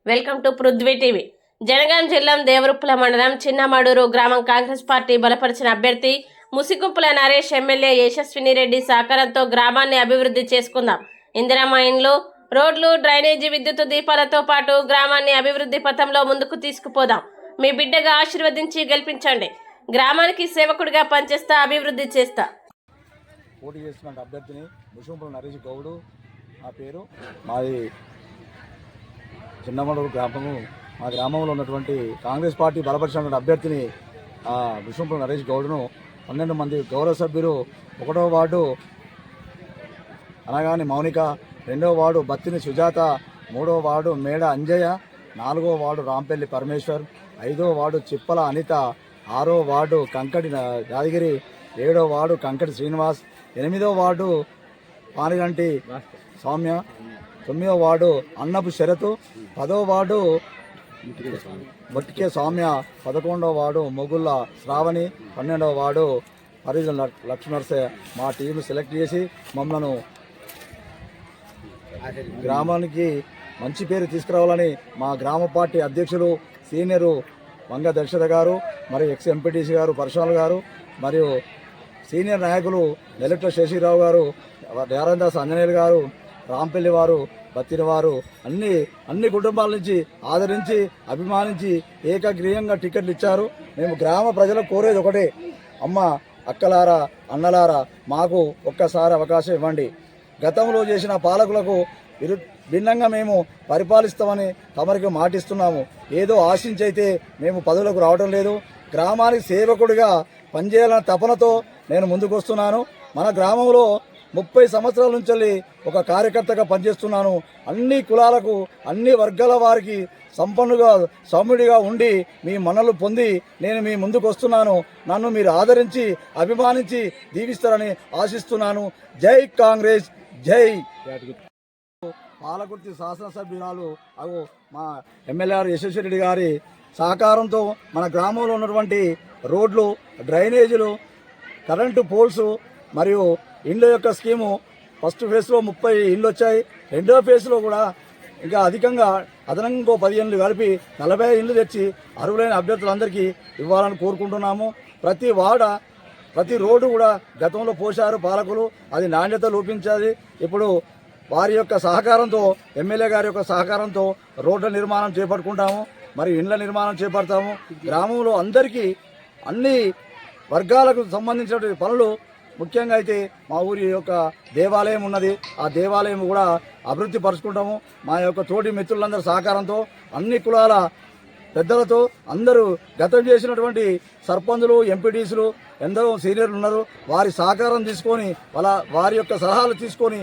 Welcome to Prithvi TV. Jangaon జిల్లా దేవరుప్పుల మండలం చిన్నమడూరు గ్రామం కాంగ్రెస్ పార్టీ బలపరిచిన అభ్యర్థి ముసిగుంపుల నరేష్ ఎమ్మెల్యే యశస్విని రెడ్డి సహకారంతో గ్రామాన్ని అభివృద్ధి చేసుకుందాం. ఇందిరమ్మ ఇండ్లు, రోడ్లు, డ్రైనేజీ, విద్యుత్ దీపాలతో పాటు గ్రామాన్ని అభివృద్ధి పథంలో ముందుకు తీసుకుపోదాం. మీ బిడ్డగా ఆశీర్వదించి గెలిపించండి. గ్రామానికి సేవకుడిగా పనిచేస్తా, అభివృద్ధి చేస్తా. పోటీ చేస్తున్న అభ్యర్థిని ముసిగుంపుల నరేష్ గౌడు నా పేరు. మాది చిన్నమడూరు గ్రామము. మా గ్రామంలో ఉన్నటువంటి కాంగ్రెస్ పార్టీ బలపరిచినటువంటి అభ్యర్థిని ముసిగుంపుల నరేష్ గౌడును 12 మంది గౌరవ సభ్యులు 1వ వార్డు అనగాని మౌనిక, 2వ వార్డు బత్తిని సుజాత, 3వ వార్డు మేడ అంజయ్య, 4వ వార్డు రాంపల్లి పరమేశ్వర్, 5వ వార్డు చిప్పల అనిత, 6వ వార్డు కంకటి యాదగిరి, 7వ వార్డు కంకటి శ్రీనివాస్, 8వ వార్డు పానిగంటి సౌమ్య, 9వ వార్డు అన్నపు శరతు, 10వ వార్డు బొట్టికే సౌమ్య, 11వ వార్డు మొగుళ్ళ శ్రావణి, 12వ వార్డు పరిజన లక్ష్మణర్సే. మా టీంను సెలెక్ట్ చేసి మమ్మల్ని గ్రామానికి మంచి పేరు తీసుకురావాలని మా గ్రామ పార్టీ అధ్యక్షులు సీనియరు వంగ దర్శత గారు, మరియు ఎక్స్ ఎంపీటీసీ గారు పరశురాలు గారు, మరియు సీనియర్ నాయకులు నెలట్ల శశిరావు గారు, యారందాస్ అంజనేయులు గారు, రాంపల్లి వారు, బత్తిన వారు అన్ని కుటుంబాల నుంచి ఆదరించి అభిమానించి ఏకగ్రీయంగా టికెట్లు ఇచ్చారు. మేము గ్రామ ప్రజలకు కోరేది ఒకటే, అమ్మ అక్కలారా అన్నలారా మాకు ఒక్కసారి అవకాశం ఇవ్వండి. గతంలో చేసిన పాలకులకు భిన్నంగా మేము పరిపాలిస్తామని తమరికి మాటిస్తున్నాము. ఏదో ఆశించైతే మేము పదవులకు రావడం లేదు. గ్రామానికి సేవకుడిగా పనిచేయాలన్న తపనతో నేను ముందుకు వస్తున్నాను. మన గ్రామంలో 30 సంవత్సరాల నుంచి ఒక కార్యకర్తగా పనిచేస్తున్నాను. అన్ని కులాలకు అన్ని వర్గాల వారికి సంపన్నుగా సౌమ్యుడిగా ఉండి మీ మన్నలు పొంది నేను మీ ముందుకు వస్తున్నాను. నన్ను మీరు ఆదరించి అభిమానించి దీవిస్తారని ఆశిస్తున్నాను. జై కాంగ్రెస్, జై. పాలకుర్తి శాసనసభ్యురాలు మా ఎమ్మెల్యే యశస్వి రెడ్డి గారి సహకారంతో మన గ్రామంలో ఉన్నటువంటి రోడ్లు, డ్రైనేజీలు, కరెంటు పోల్స్ మరియు ఇండ్ల యొక్క స్కీము ఫస్ట్ ఫేజ్లో 30 ఇండ్లు వచ్చాయి. 2వ ఫేజ్లో కూడా ఇంకా అదనంగా 10 ఇండ్లు కలిపి 40 ఇండ్లు తెచ్చి అర్హులైన అభ్యర్థులందరికీ ఇవ్వాలని కోరుకుంటున్నాము. ప్రతి రోడ్డు కూడా గతంలో పోశారు పాలకులు, అది నాణ్యత లోపించాలి. ఇప్పుడు వారి యొక్క సహకారంతో, ఎమ్మెల్యే గారి యొక్క సహకారంతో రోడ్ల నిర్మాణం చేపట్టుకుంటాము, మరియు ఇండ్ల నిర్మాణం చేపడతాము. గ్రామంలో అందరికీ అన్ని వర్గాలకు సంబంధించిన పనులు, ముఖ్యంగా అయితే మా ఊరి యొక్క దేవాలయం ఉన్నది, ఆ దేవాలయం కూడా అభివృద్ధి పరుచుకుంటాము. మా యొక్క తోటి మిత్రులందరి సహకారంతో, అన్ని కులాల పెద్దలతో, అందరూ గతం చేసినటువంటి సర్పంచులు, ఎంపీటీసీలు ఎందరో సీనియర్లు ఉన్నారు. వారి సహకారం తీసుకొని వారి యొక్క సలహాలు తీసుకొని